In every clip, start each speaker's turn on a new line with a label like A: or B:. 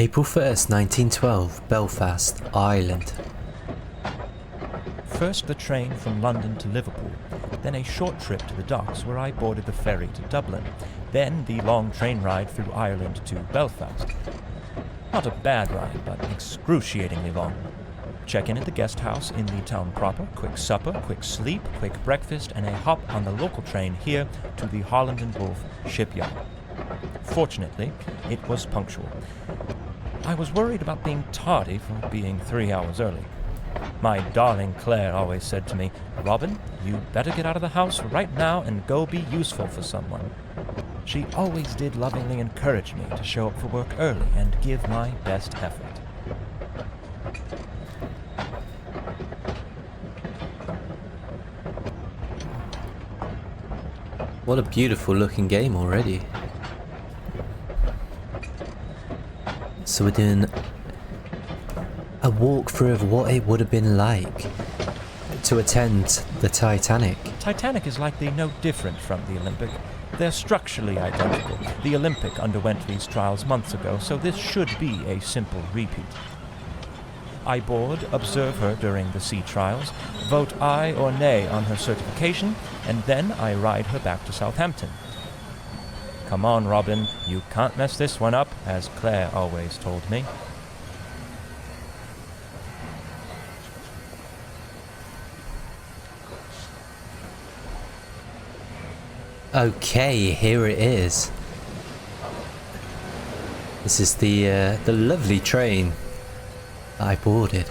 A: April 1st, 1912, Belfast, Ireland.
B: First the train from London to Liverpool, then a short trip to the docks where I boarded the ferry to Dublin, then the long train ride through Ireland to Belfast. Not a bad ride, but excruciatingly long. Check-in at the guest house in the town proper, quick supper, quick sleep, quick breakfast, and a hop on the local train here to the Holland and Wolff shipyard. Fortunately, it was punctual. I was worried about being tardy for being 3 hours early. My darling Claire always said to me, "Robin, you better get out of the house right now and go be useful for someone." She always did lovingly encourage me to show up for work early and give my best effort.
A: What a beautiful looking game already. So we're doing a walkthrough of what it would have been like to attend the Titanic.
B: Titanic is likely no different from the Olympic. They're structurally identical. The Olympic underwent these trials months ago, so this should be a simple repeat. I board, observe her during the sea trials, vote aye or nay on her certification, and then I ride her back to Southampton. Come on, Robin, you can't mess this one up, as Claire always told me.
A: Okay, here it is. This is the lovely train that I boarded.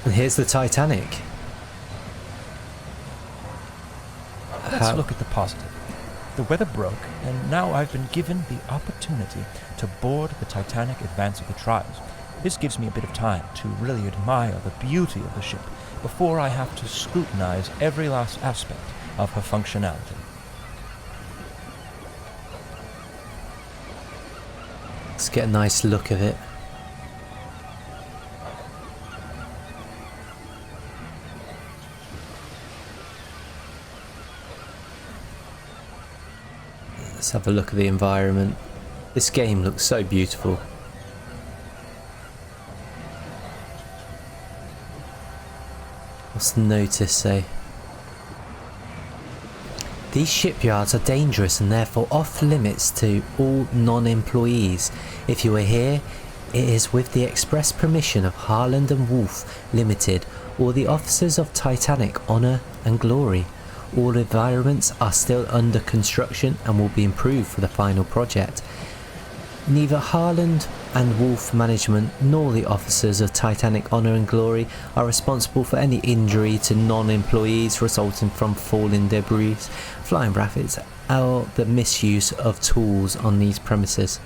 A: And here's the Titanic.
B: Let's look at the positive. The weather broke, and now I've been given the opportunity to board the Titanic advance of the trials. This gives me a bit of time to really admire the beauty of the ship before I have to scrutinize every last aspect of her functionality.
A: Let's get a nice look of it. Let's have a look at the environment. This game looks so beautiful. What's the notice say? These shipyards are dangerous and therefore off limits to all non-employees. If you are here, it is with the express permission of Harland and Wolff Limited or the officers of Titanic Honour and Glory. All environments are still under construction and will be improved for the final project. Neither Harland and Wolff management nor the officers of Titanic Honour and Glory are responsible for any injury to non-employees resulting from falling debris, flying rackets, or the misuse of tools on these premises.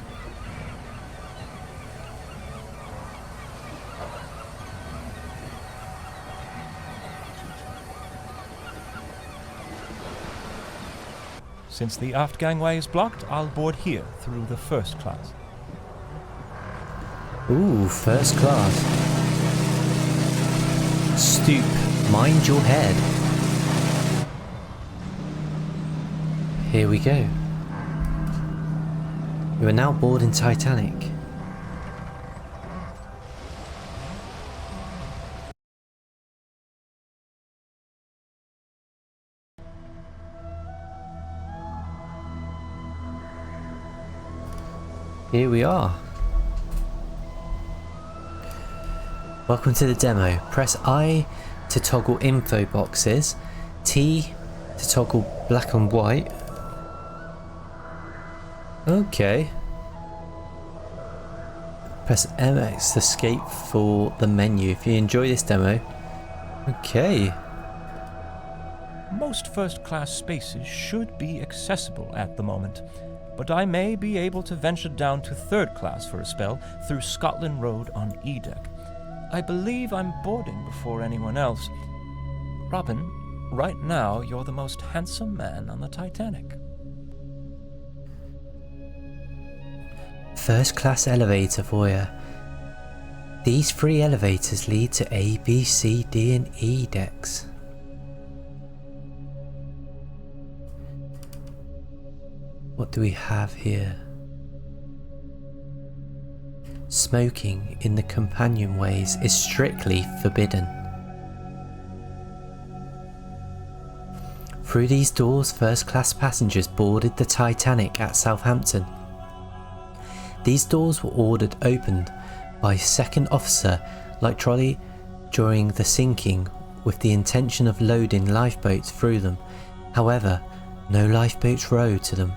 B: Since the aft gangway is blocked, I'll board here through the first class.
A: Ooh, first class. Stoop, mind your head. Here we go. You are now boarding Titanic. Here we are. Welcome to the demo. Press I to toggle info boxes, T to toggle black and white. Okay. Press MX to escape for the menu. If you enjoy this demo. Okay.
B: Most first-class spaces should be accessible at the moment, but I may be able to venture down to third class for a spell through Scotland Road on E-Deck. I believe I'm boarding before anyone else. Robin, right now you're the most handsome man on the Titanic.
A: First class elevator foyer. These 3 elevators lead to A, B, C, D and E decks. What do we have here? smoking in the companionways is strictly forbidden. Through these doors, first-class passengers boarded the Titanic at Southampton. These doors were ordered opened by a second officer like trolley during the sinking with the intention of loading lifeboats through them. However, no lifeboats rowed to them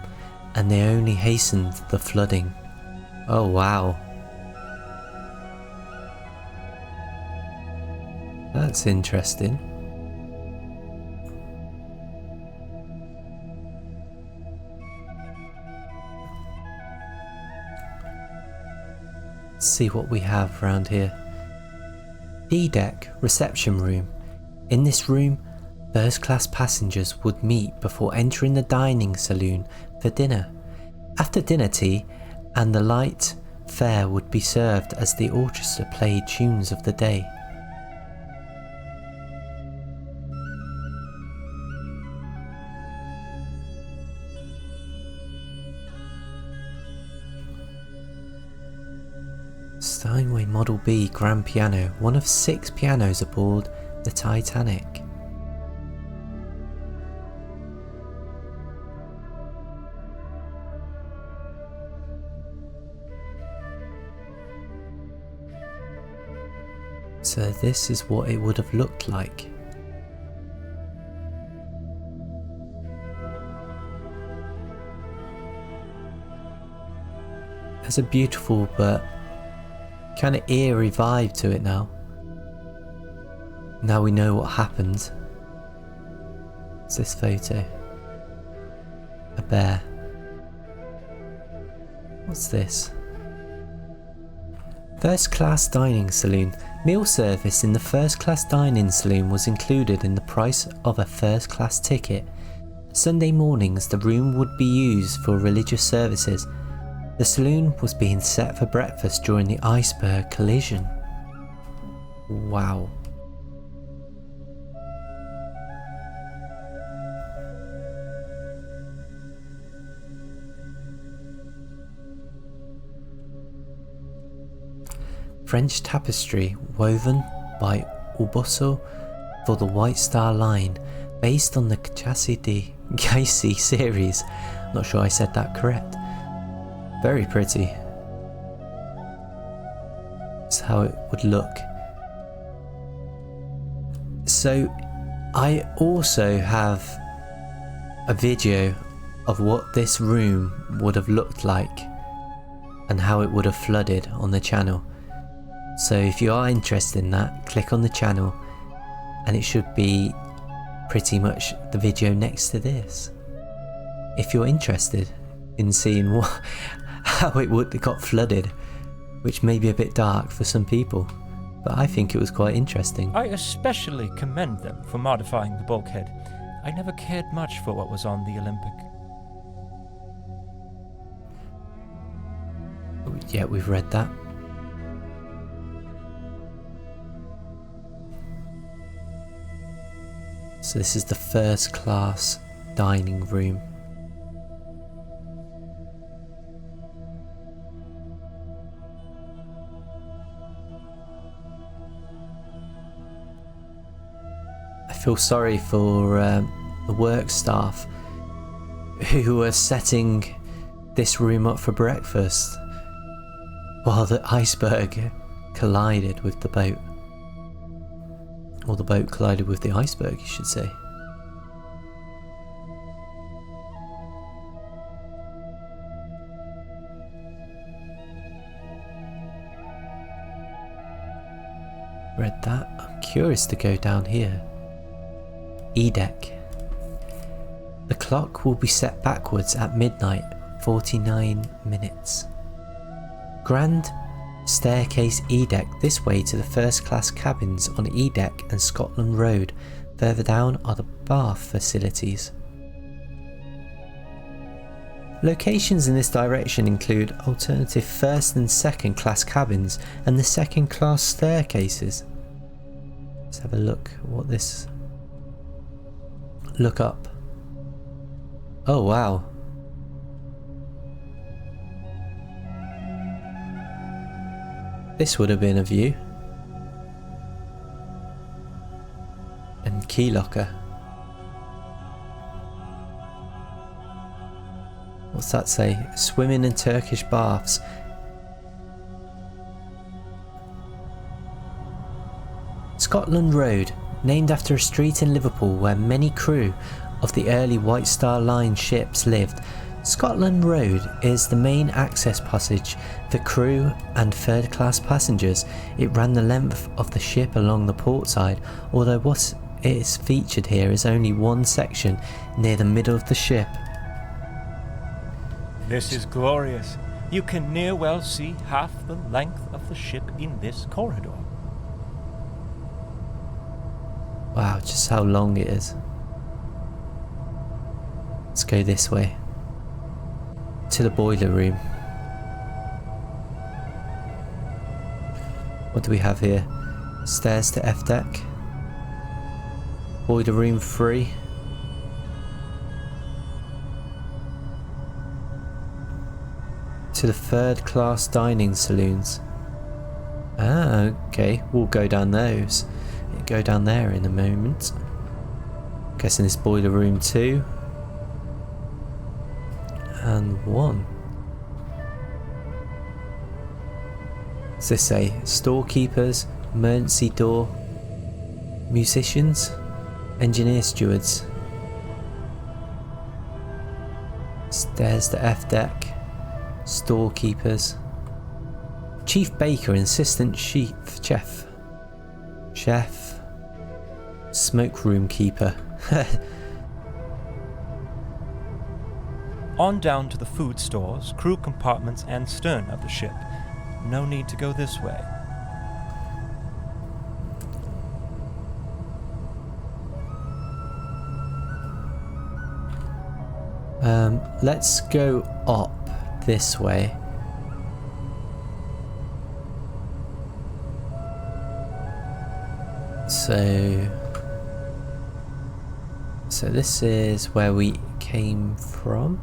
A: and they only hastened the flooding. Oh wow. That's interesting. Let's see what we have around here. D-deck reception room. In this room, first class passengers would meet before entering the dining saloon for dinner. After dinner tea and the light fare would be served as the orchestra played tunes of the day. Steinway Model B grand piano, one of 6 pianos aboard the Titanic. So this is what it would have looked like. There's a beautiful but kind of eerie vibe to it now. Now we know what happened. It's this photo. A bear. What's this? First class dining saloon. Meal service in the first class dining saloon was included in the price of a first class ticket. Sunday mornings the room would be used for religious services. The saloon was being set for breakfast during the iceberg collision. Wow. French tapestry woven by Uboso for the White Star Line, based on the Gacy series. Not sure I said that correct. Very pretty. That's how it would look. So I also have a video of what this room would have looked like and how it would have flooded on the channel. So if you are interested in that, click on the channel and it should be pretty much the video next to this. If you're interested in seeing how it got flooded, which may be a bit dark for some people, but I think it was quite interesting.
B: I especially commend them for modifying the bulkhead. I never cared much for what was on the Olympic.
A: Yeah, we've read that. So this is the first class dining room. I feel sorry for the work staff who were setting this room up for breakfast while the iceberg collided with the boat. Or the boat collided with the iceberg, you should say. Read that. I'm curious to go down here. E-deck. The clock will be set backwards at midnight, 49 minutes. Grand staircase E-deck this way to the first class cabins on E-deck and Scotland Road. Further down are the bath facilities. Locations in this direction include alternative first and second class cabins and the second class staircases. Let's have a look at what this... Look up. Oh wow. This would have been a view. And key locker. What's that say? Swimming in Turkish baths. Scotland Road, named after a street in Liverpool where many crew of the early White Star Line ships lived. Scotland Road is the main access passage for crew and third-class passengers. It ran the length of the ship along the port side, although what is featured here is only one section near the middle of the ship.
B: This is glorious. You can near well see half the length of the ship in this corridor.
A: Wow, just how long it is. Let's go this way. To the boiler room. What do we have here? Stairs to F deck. Boiler room 3. To the third class dining saloons. Ah, okay, we'll go down those. Go down there in a moment. Guessing this boiler room 2. And 1. What's this say? Storekeepers, emergency door, musicians, engineer stewards. Stairs to F deck, storekeepers, chief baker and assistant chef, smoke room keeper.
B: On down to the food stores, crew compartments and stern of the ship. No need to go this way.
A: Let's go up this way. So this is where we came from.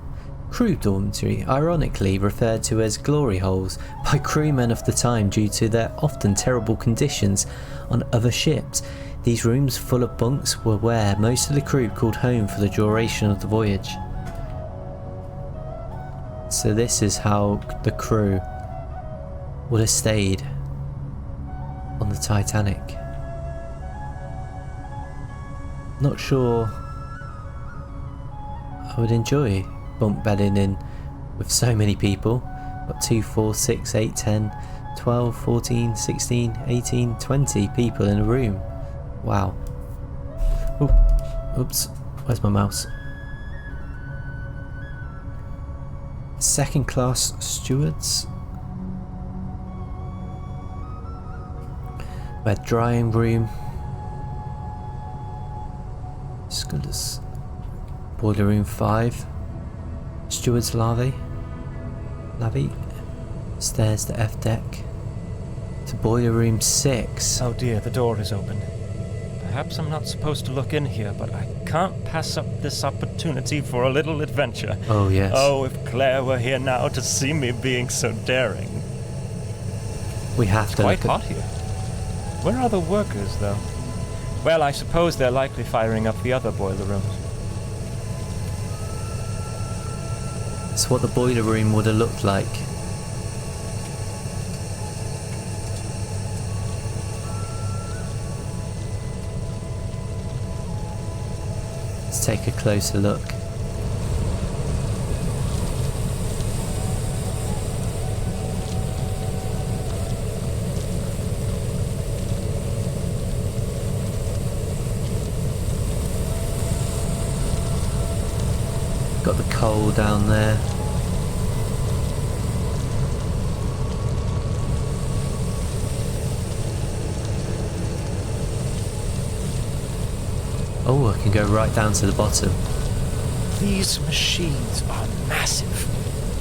A: Crew dormitory, ironically referred to as glory holes by crewmen of the time due to their often terrible conditions on other ships. These rooms full of bunks were where most of the crew called home for the duration of the voyage. So this is how the crew would have stayed on the Titanic. Not sure I would enjoy bunk bedding in with so many people. Got 2, 4, 6, 8, 10, 12, 14, 16, 18, 20 people in a room. Wow. Ooh, oops, where's my mouse? Second class stewards. Bed drying room. Scholars. Boiler room 5. Steward's lavvy. Stairs to F deck. To boiler room 6.
B: Oh dear, the door is open. Perhaps I'm not supposed to look in here, but I can't pass up this opportunity for a little adventure.
A: Oh yes.
B: Oh, if Claire were here now to see me being so daring.
A: We have to
B: Quite
A: look
B: hot here. Where are the workers, though? Well, I suppose they're likely firing up the other boiler rooms.
A: It's what the boiler room would have looked like. Let's take a closer look. Got the coal down there. Oh, I can go right down to the bottom.
B: These machines are massive.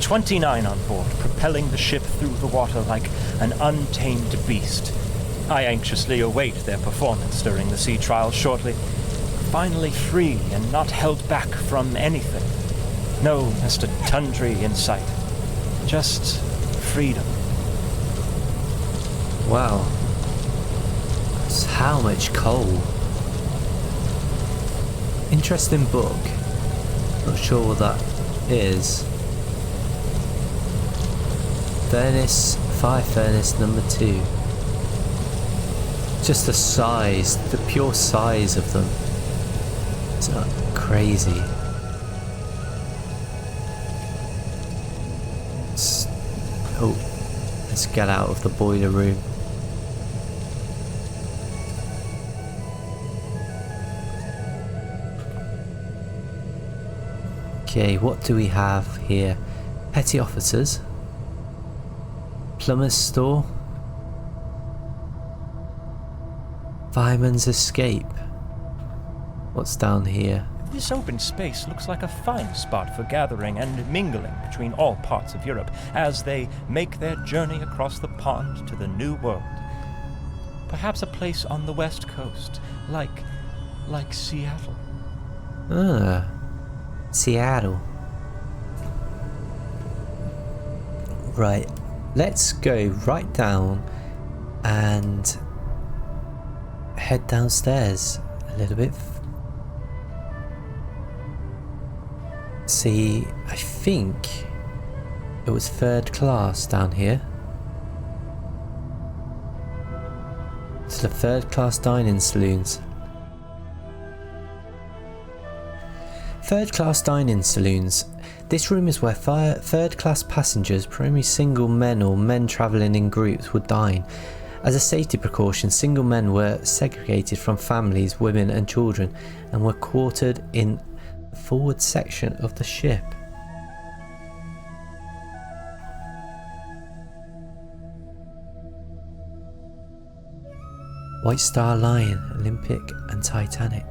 B: 29 on board, propelling the ship through the water like an untamed beast. I anxiously await their performance during the sea trials shortly. Finally free and not held back from anything. No Mr. Tundry in sight. Just freedom.
A: Wow. That's how much coal. Interesting book. Not sure what that is. Fire furnace number 2. Just the size, the pure size of them. It's not crazy. Oh, let's get out of the boiler room. Okay, what do we have here? Petty officers. Plumber's store. Fireman's escape. What's down here?
B: This open space looks like a fine spot for gathering and mingling between all parts of Europe as they make their journey across the pond to the New World. Perhaps a place on the West Coast, like Seattle.
A: Ah, Seattle. Right, let's go right down and head downstairs a little bit. See, I think it was 3rd class down here. It's the 3rd class dining saloons. 3rd class dining saloons. This room is where 3rd class passengers, primarily single men or men travelling in groups, would dine. As a safety precaution, single men were segregated from families, women and children, and were quartered in the forward section of the ship. White Star Line, Olympic and Titanic.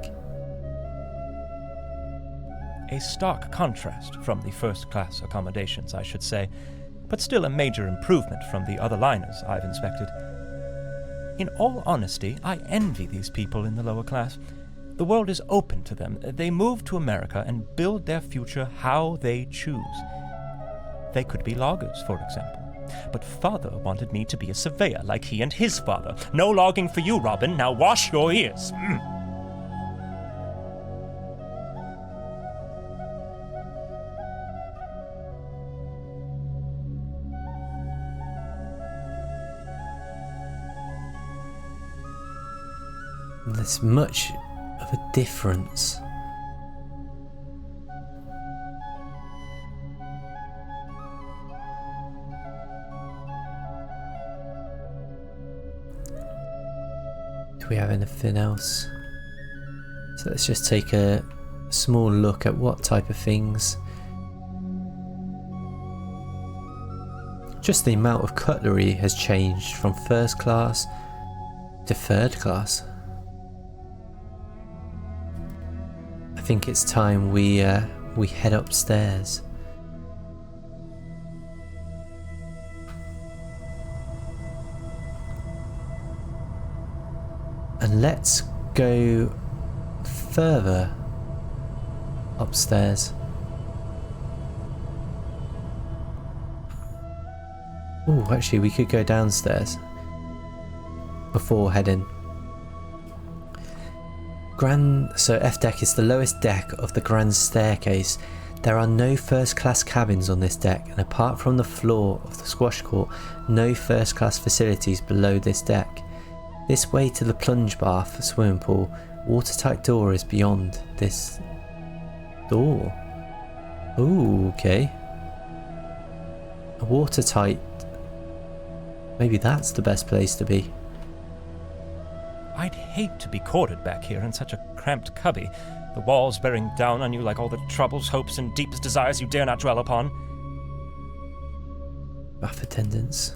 B: A stark contrast from the first-class accommodations, I should say, but still a major improvement from the other liners I've inspected. In all honesty, I envy these people in the lower class. The world is open to them. They move to America and build their future how they choose. They could be loggers, for example. But father wanted me to be a surveyor like he and his father. No logging for you, Robin. Now wash your ears.
A: There's much of a difference. Do we have anything else? So let's just take a small look at what type of things. Just the amount of cutlery has changed from 1st class to 3rd class. I think it's time we head upstairs. And let's go further upstairs. Oh, actually we could go downstairs before heading. So F deck is the lowest deck of the grand staircase. There are no 1st class cabins on this deck, and apart from the floor of the squash court, no 1st class facilities below this deck. This way to the plunge bath, swimming pool, watertight door is beyond this door. Ooh, okay. A watertight. Maybe that's the best place to be.
B: I'd hate to be quartered back here in such a cramped cubby, the walls bearing down on you like all the troubles, hopes, and deepest desires you dare not dwell upon.
A: Bath attendants.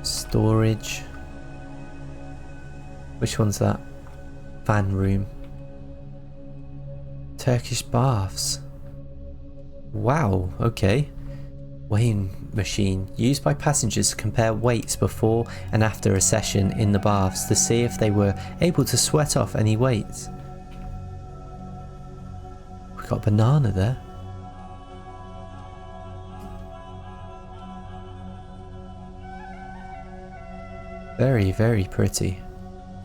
A: Storage. Which one's that? Fan room. Turkish baths. Wow, okay. Weighing machine used by passengers to compare weights before and after a session in the baths to see if they were able to sweat off any weights. We've got a banana there. Very, very pretty.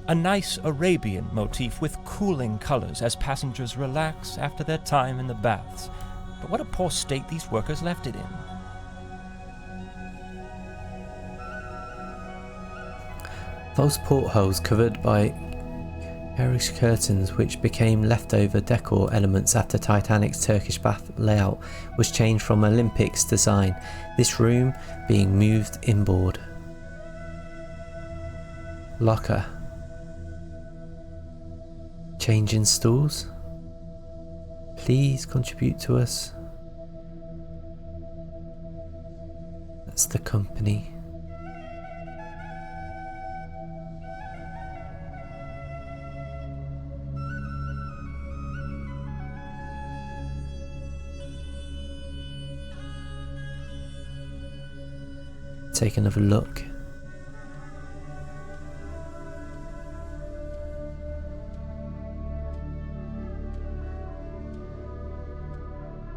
B: A nice Arabian motif with cooling colors as passengers relax after their time in the baths. But what a poor state these workers left it in.
A: False portholes covered by garish curtains, which became leftover decor elements after Titanic's Turkish bath layout was changed from Olympics design, this room being moved inboard. Locker. Change in stools. Please contribute to us. That's the company. Take another look.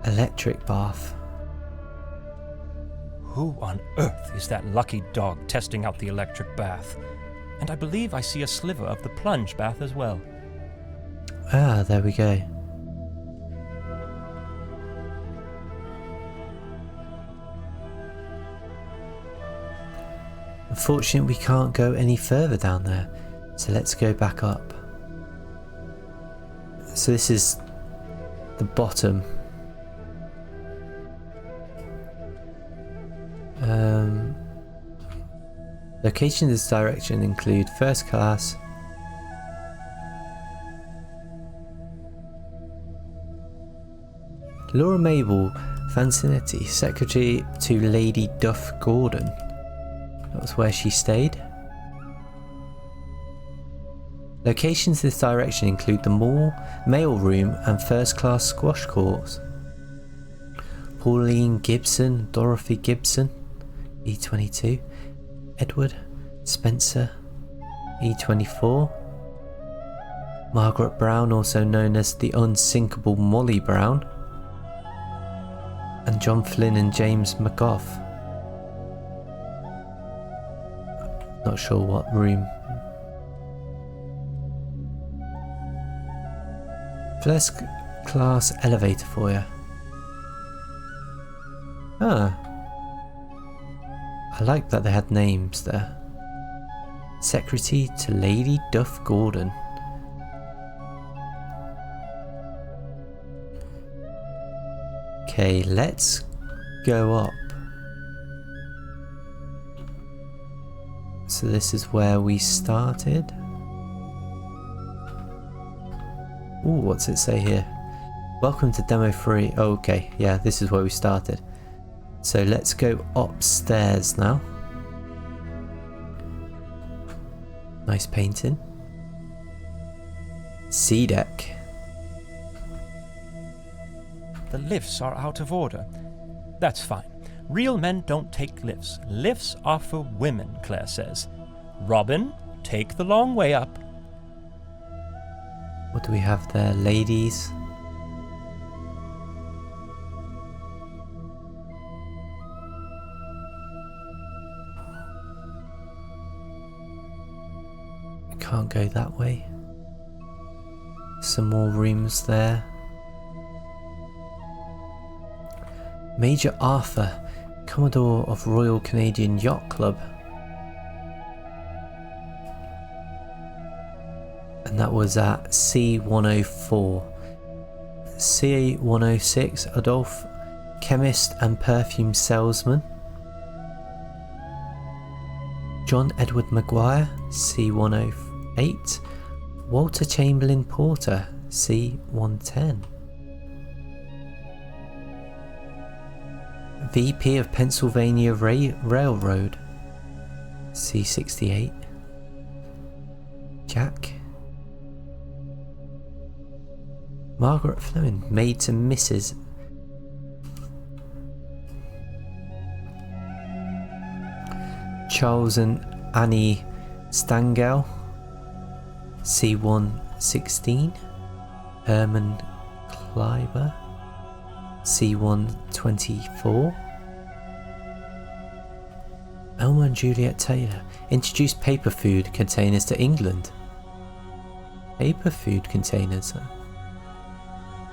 A: Electric bath.
B: Who on earth is that lucky dog testing out the electric bath? And I believe I see a sliver of the plunge bath as well.
A: Ah, there we go. Unfortunately, we can't go any further down there, so let's go back up. So this is the bottom. Locations in this direction include first class, Laura Mabel Fancinetti, secretary to Lady Duff Gordon. That was where she stayed. Locations in this direction include the mall, mail room and first class squash courts. Pauline Gibson, Dorothy Gibson, E22. Edward Spencer, E24. Margaret Brown, also known as the unsinkable Molly Brown. And John Flynn and James McGough. Not sure what room. First class elevator for you. Ah. I like that they had names there. Secretary to Lady Duff Gordon. Okay, let's go up. So this is where we started. Ooh, what's it say here? Welcome to Demo 3. Oh, okay, yeah, this is where we started. So let's go upstairs now. Nice painting. C deck.
B: The lifts are out of order. That's fine. Real men don't take lifts. Lifts are for women, Claire says. Robin, take the long way up.
A: What do we have there? Ladies. Can't go that way. Some more rooms there. Major Arthur, Commodore of Royal Canadian Yacht Club. And that was at C104. C106, Adolphe, chemist and perfume salesman. John Edward Maguire, C108. Walter Chamberlain Porter, C110. VP of Pennsylvania Railroad, C68. Jack. Margaret Fleming, maid to Mrs. Charles and Annie Stangel, C116. Herman Kleiber, C124. Elmer and Juliet Taylor introduced paper food containers to England. Paper food containers.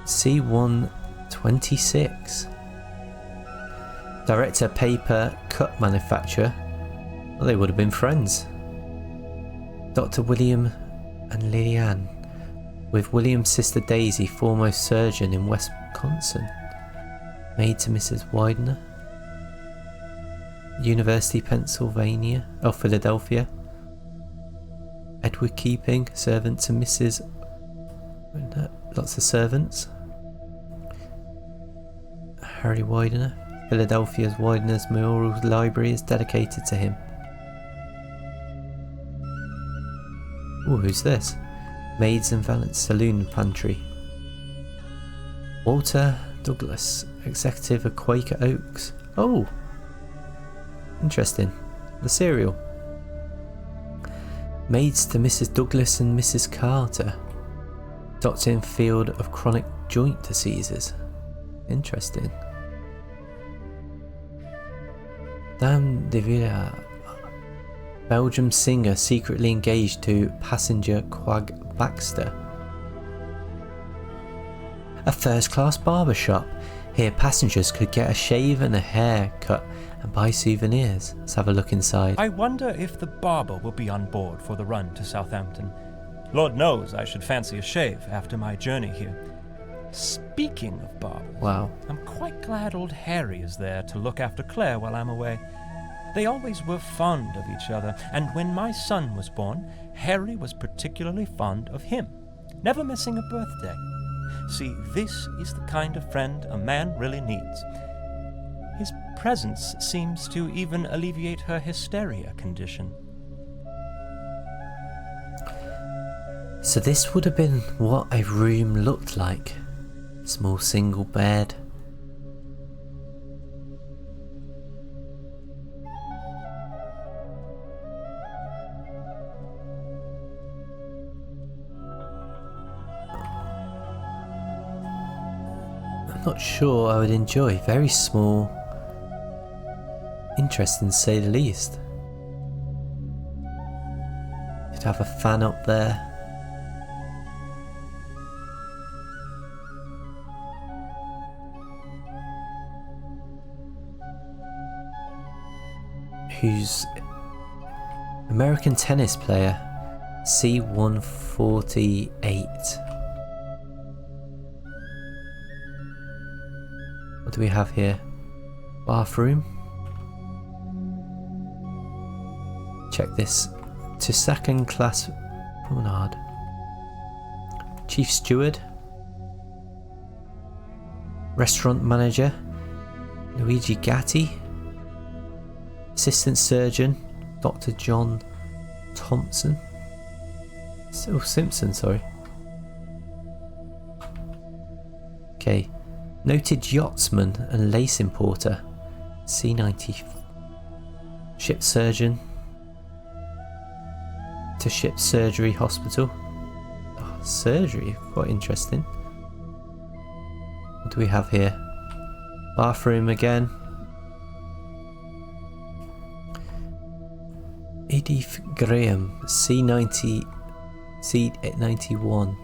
A: C126. Director paper cup manufacturer. Well, they would have been friends. Dr. William and Lillian, with William's sister Daisy, foremost surgeon in Wisconsin. Maid to Mrs. Widener. University, Pennsylvania, Philadelphia. Edward Keeping, servant to Mrs. Lots of servants. Harry Widener. Philadelphia's Widener's Memorial Library is dedicated to him. Ooh, who's this? Maids and Valets Saloon Pantry. Walter Douglas, executive of Quaker Oaks. Oh! Interesting. The cereal. Maids to Mrs. Douglas and Mrs. Carter. Doctor in field of chronic joint diseases. Interesting. Dame de Villa, Belgium singer secretly engaged to passenger Quag Baxter. A first-class barber shop. Here passengers could get a shave and a haircut and buy souvenirs. Let's have a look inside.
B: I wonder if the barber will be on board for the run to Southampton. Lord knows I should fancy a shave after my journey here. Speaking of barbers,
A: Wow.
B: I'm quite glad old Harry is there to look after Claire while I'm away. They always were fond of each other, and when my son was born, Harry was particularly fond of him, never missing a birthday. See, this is the kind of friend a man really needs. His presence seems to even alleviate her hysteria condition.
A: So this would have been what a room looked like. Small single bed. I'm not sure I would enjoy. Very small. Interesting to say the least. You'd have a fan up there. Who's American tennis player C148. What do we have here? Bathroom. Check this. To second class promenade. Chief steward. Restaurant manager Luigi Gatti. Assistant surgeon, Dr. John Thompson. Oh, Simpson, sorry. Okay. Noted yachtsman and lace importer, C90. Ship surgeon to ship surgery hospital. Oh, surgery, quite interesting. What do we have here? Bathroom again. Edith Graham, C91.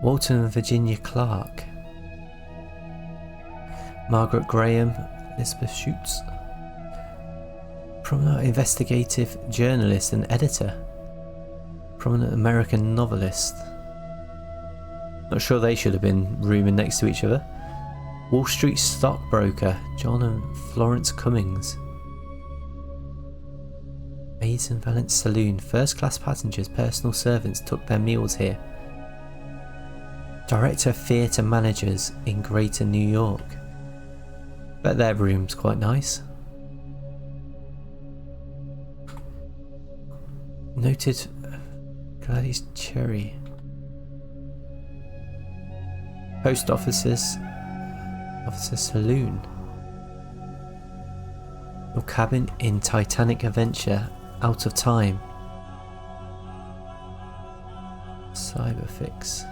A: Walton Virginia Clark. Margaret Graham, Elizabeth Schutz. Prominent investigative journalist and editor. Prominent American novelist. Not sure they should have been rooming next to each other. Wall Street stockbroker, John and Florence Cummings. Maids and Valence Saloon. First class passengers, personal servants took their meals here. Director of theatre managers in Greater New York. Bet their room's quite nice. Noted Gladys Cherry. Post officer saloon. Your cabin in Titanic adventure. Out of time. Cyberfix.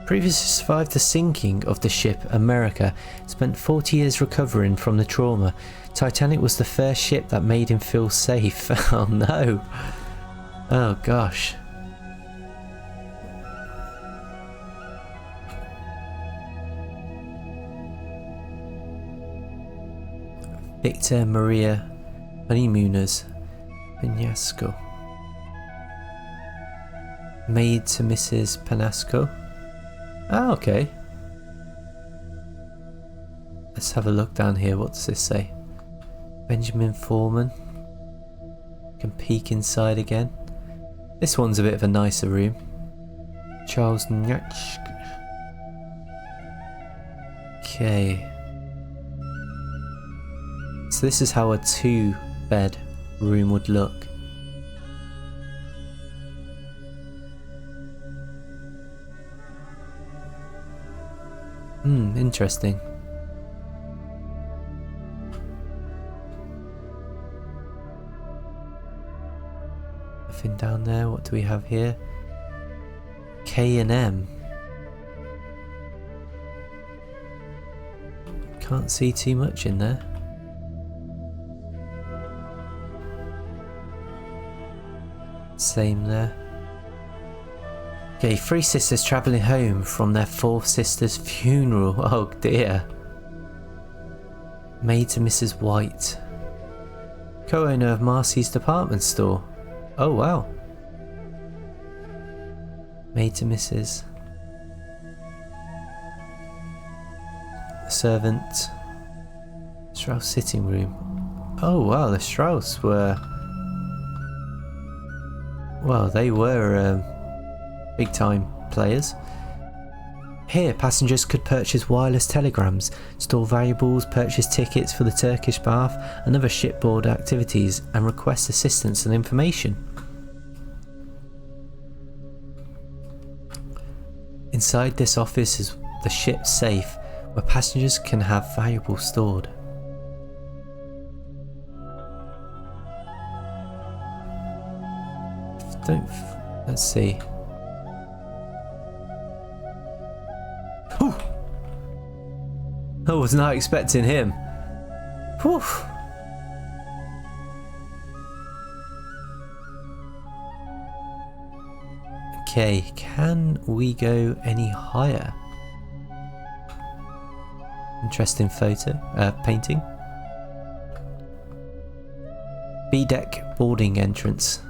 A: Previously survived the sinking of the ship America, spent 40 years recovering from the trauma. Titanic was the first ship that made him feel safe. Oh no. Oh gosh. Victor Maria Honeymooners, Penasco. Maid to Mrs. Penasco. Ah, okay. Let's have a look down here. What does this say? Benjamin Foreman. Can peek inside again. This one's a bit of a nicer room. Charles Nyach. Okay. So this is how a 2-bed room would look. Interesting. Nothing down there. What do we have here? K&M. Can't see too much in there. Same there. Okay, 3 sisters travelling home from their 4th sister's funeral. Oh dear. Maid to Mrs. White. Co-owner of Marcy's department store. Oh wow. Maid to Mrs. Servant. Strauss sitting room. Oh wow, the Strauss were... Well, they were big time players. Here, passengers could purchase wireless telegrams, store valuables, purchase tickets for the Turkish bath and other shipboard activities, and request assistance and information. Inside this office is the ship's safe, where passengers can have valuables stored. Let's see. Whew. I was not expecting him. Whew. Okay, can we go any higher? Interesting painting. B-deck boarding entrance.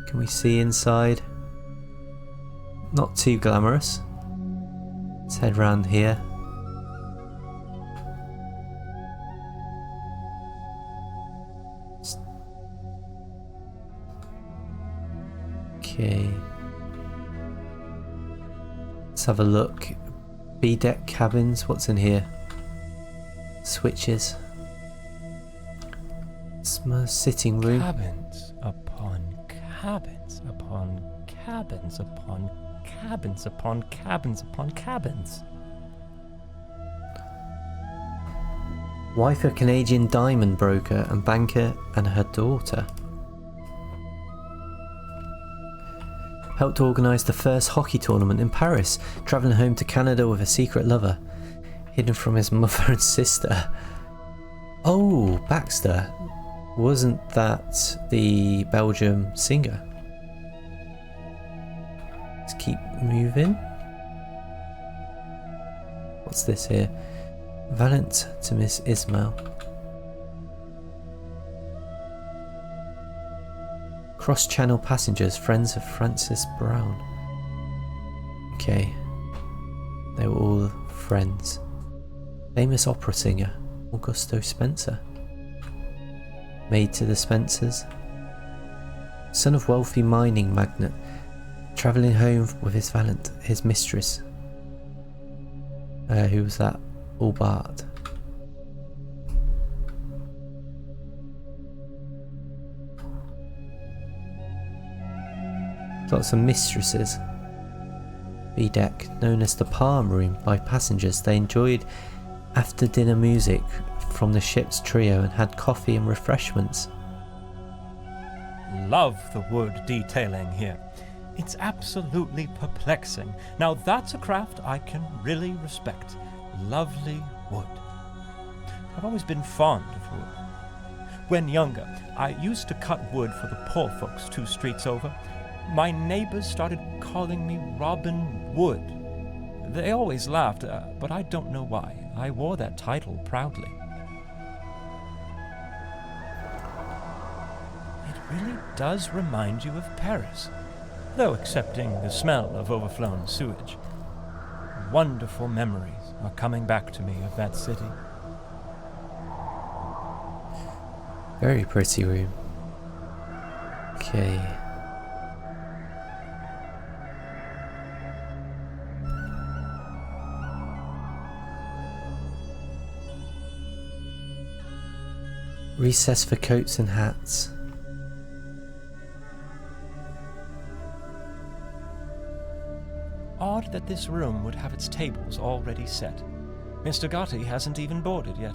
A: Can we see inside? Not too glamorous. Let's head round here. Okay. Let's have a look. B-deck cabins. What's in here? Switches. Sitting room.
B: Cabins upon cabins upon cabins upon cabins upon cabins upon cabins.
A: Wife of Canadian diamond broker and banker and her daughter. Helped organise the first hockey tournament in Paris, travelling home to Canada with a secret lover, hidden from his mother and sister. Oh, Baxter. Wasn't that the Belgium singer? Let's keep moving. What's this here? Valent to Miss Ismail. Cross-channel passengers, friends of Francis Brown. Okay. They were all friends. Famous opera singer, Augusto Spencer. Maid to the Spencers. Son of wealthy mining magnate, travelling home with his Valent, his mistress. Who was that? Albart. Lots of mistresses. B-deck, known as the Palm Room by passengers, they enjoyed after dinner music from the ship's trio and had coffee and refreshments.
B: Love the wood detailing here. It's absolutely perplexing. Now that's a craft I can really respect. Lovely wood. I've always been fond of wood. When younger, I used to cut wood for the poor folks 2 streets over. My neighbors started calling me Robin Wood. They always laughed, but I don't know why. I wore that title proudly. It really does remind you of Paris, though excepting the smell of overflown sewage. Wonderful memories are coming back to me of that city.
A: Very pretty room. Okay. Recess for coats and hats.
B: Odd that this room would have its tables already set. Mr. Gotti hasn't even boarded yet.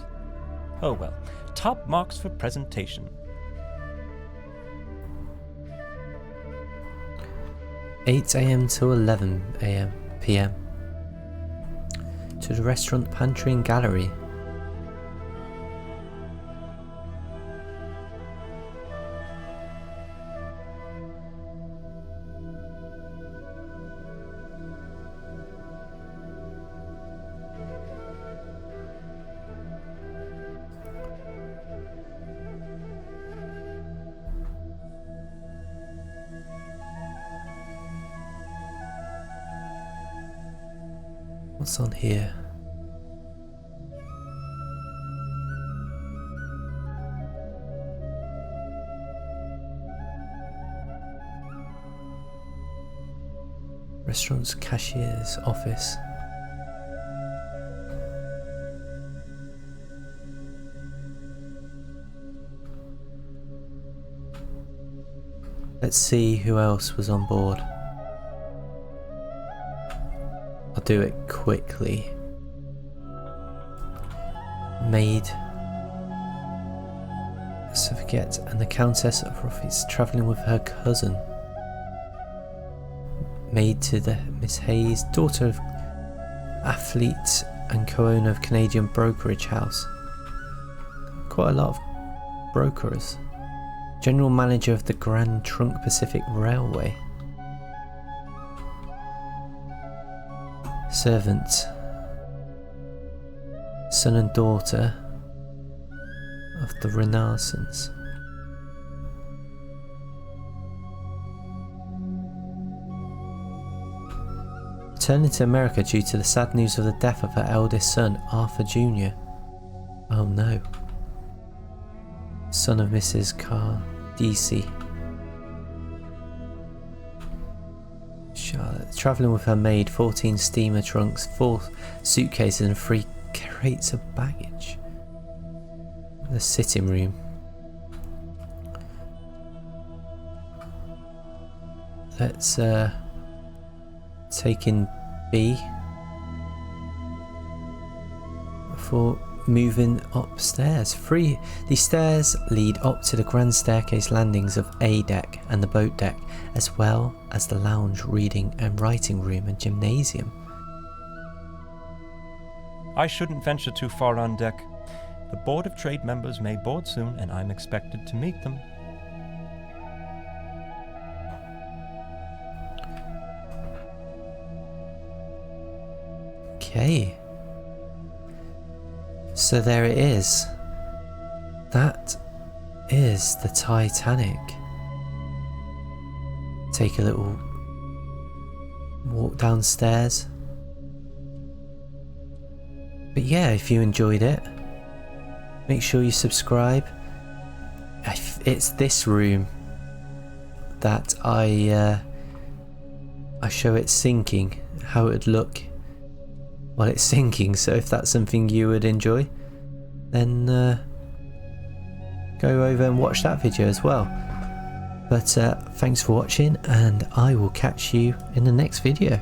B: Oh well, top marks for presentation.
A: 8 AM to 11 PM. To the restaurant pantry and gallery. What's on here? Restaurant's cashier's office. Let's see who else was on board. I'll do it quickly. Maid. Suffragette and the Countess of Ruffy's travelling with her cousin. Maid to the Miss Hayes, daughter of athlete and co-owner of Canadian brokerage house. Quite a lot of brokers. General manager of the Grand Trunk Pacific Railway. Servant. Son and daughter of the Renaissance. Returning to America due to the sad news of the death of her eldest son, Arthur Jr. Oh no. Son of Mrs. Cardisi. Charlotte, travelling with her maid, 14 steamer trunks, 4 suitcases and 3 crates of baggage. The sitting room. Let's take in B before moving upstairs. These stairs lead up to the grand staircase landings of A deck and the boat deck, as well as the lounge, reading and writing room and gymnasium.
B: I shouldn't venture too far on deck. The Board of Trade members may board soon, and I'm expected to meet them.
A: Okay. So there it is. That is the Titanic. Take a little walk downstairs. But yeah, if you enjoyed it, make sure you subscribe. It's this room that I show it sinking, how it would look while it's sinking. So if that's something you would enjoy, then go over and watch that video as well. But thanks for watching, and I will catch you in the next video.